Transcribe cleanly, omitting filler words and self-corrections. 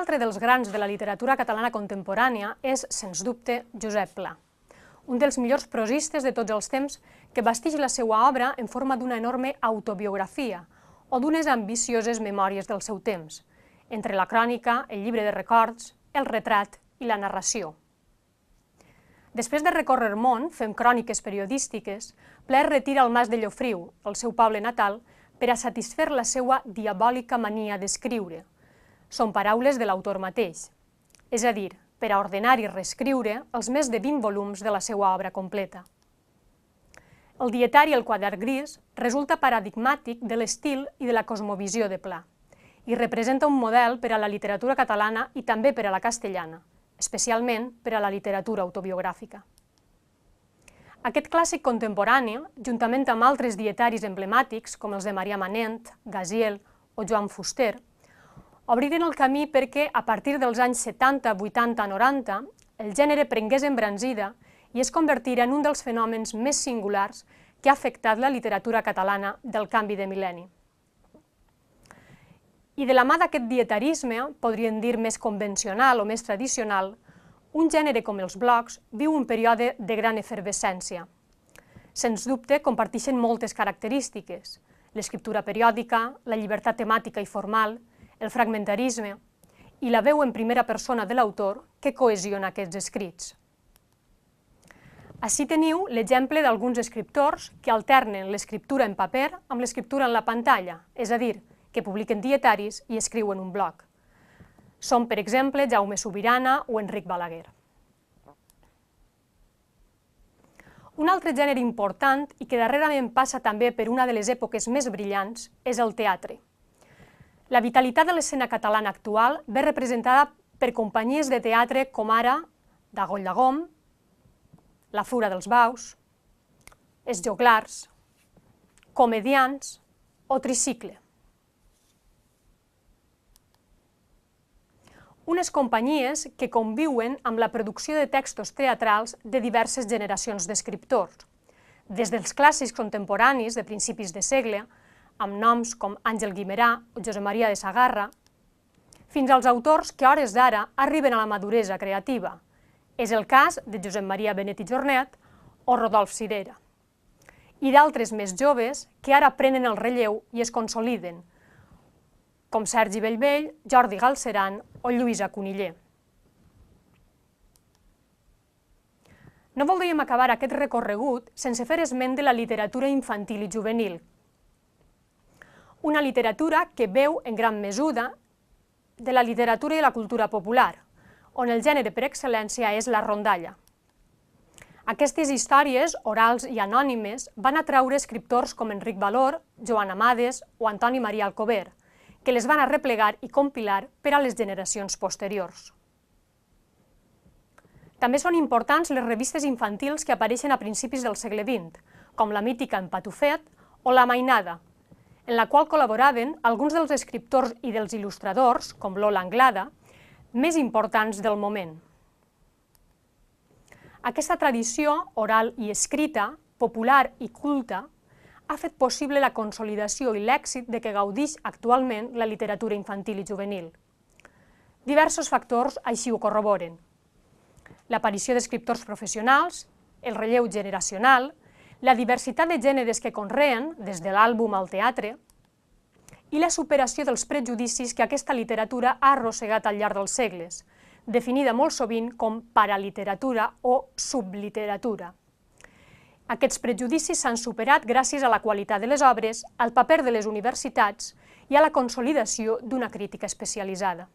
altre dels grans de la literatura catalana contemporània és, sens dubte, Josep Pla, un dels millors prosistes de tots els temps que basteix la seva obra en forma d'una enorme autobiografia o d'unes ambicioses memòries del seu temps, entre la crònica, el llibre de records, el retrat i la narració. Després de recórrer el món fent cròniques periodístiques, Pla es retira al Mas de Llofriu, el seu poble natal, per a satisfer la seva diabòlica mania d'escriure. Són paraules de l'autor mateix, és a dir, per a ordenar i reescriure els més de 20 volums de la seva obra completa. El dietari El quadern gris resulta paradigmàtic de l'estil i de la cosmovisió de Pla i representa un model per a la literatura catalana i també per a la castellana, especialment per a la literatura autobiogràfica. Aquest clàssic contemporani, juntament amb altres dietaris emblemàtics com els de Marià Manent, Gaziel o Joan Fuster, obriren el camí perquè, a partir dels anys 70, 80, 90, el gènere prengués embranzida i es convertirà en un dels fenòmens més singulars que ha afectat la literatura catalana del canvi de mil·lenni. I de la mà d'aquest dietarisme, podríem dir més convencional o més tradicional, un gènere com els blogs viu un període de gran efervescència. Sens dubte, comparteixen moltes característiques: l'escriptura periòdica, la llibertat temàtica i formal, el fragmentarisme i la veu en primera persona de l'autor que cohesiona aquests escrits. Ací teniu l'exemple d'alguns escriptors que alternen l'escriptura en paper amb l'escriptura en la pantalla, és a dir, que publiquen dietaris i escriuen un blog. Són, per exemple, Jaume Subirana o Enric Balaguer. Un altre gènere important i que darrerament passa també per una de les èpoques més brillants és el teatre. La vitalitat de l'escena catalana actual ve representada per companyies de teatre com ara Dagoll de Gom, La Fura dels Baus, Els Joglars, Comediants o Tricicle. Unes companyies que conviuen amb la producció de textos teatrals de diverses generacions d'escriptors, des dels clàssics contemporanis de principis de segle, amb noms com Àngel Guimerà o Josep Maria de Sagarra, fins als autors que a hores d'ara arriben a la maduresa creativa. És el cas de Josep Maria Benet i Jornet o Rodolf Cirera. I d'altres més joves que ara prenen el relleu i es consoliden, com Sergi Bellvei, Jordi Galceran o Lluïsa Cuniller. No voldríem acabar aquest recorregut sense fer esment de la literatura infantil i juvenil, una literatura que beu en gran mesura de la literatura i la cultura popular, on el gènere per excel·lència és la rondalla. Aquestes històries, orals i anònimes, van atraure escriptors com Enric Valor, Joan Amades o Antoni Maria Alcover, que les van arreplegar i compilar per a les generacions posteriors. També són importants les revistes infantils que apareixen a principis del segle XX, com la mítica En Patufet o La Mainada, en la qual col·laboraven alguns dels escriptors i dels il·lustradors, com Lola Anglada, més importants del moment. Aquesta tradició oral i escrita, popular i culta, ha fet possible la consolidació i l'èxit de què gaudix actualment la literatura infantil i juvenil. Diversos factors així ho corroboren: l'aparició d'escriptors professionals, el relleu generacional, la diversitat de gèneres que conreen, des de l'àlbum al teatre, i la superació dels prejudicis que aquesta literatura ha arrossegat al llarg dels segles, definida molt sovint com paraliteratura o subliteratura. Aquests prejudicis s'han superat gràcies a la qualitat de les obres, al paper de les universitats i a la consolidació d'una crítica especialitzada.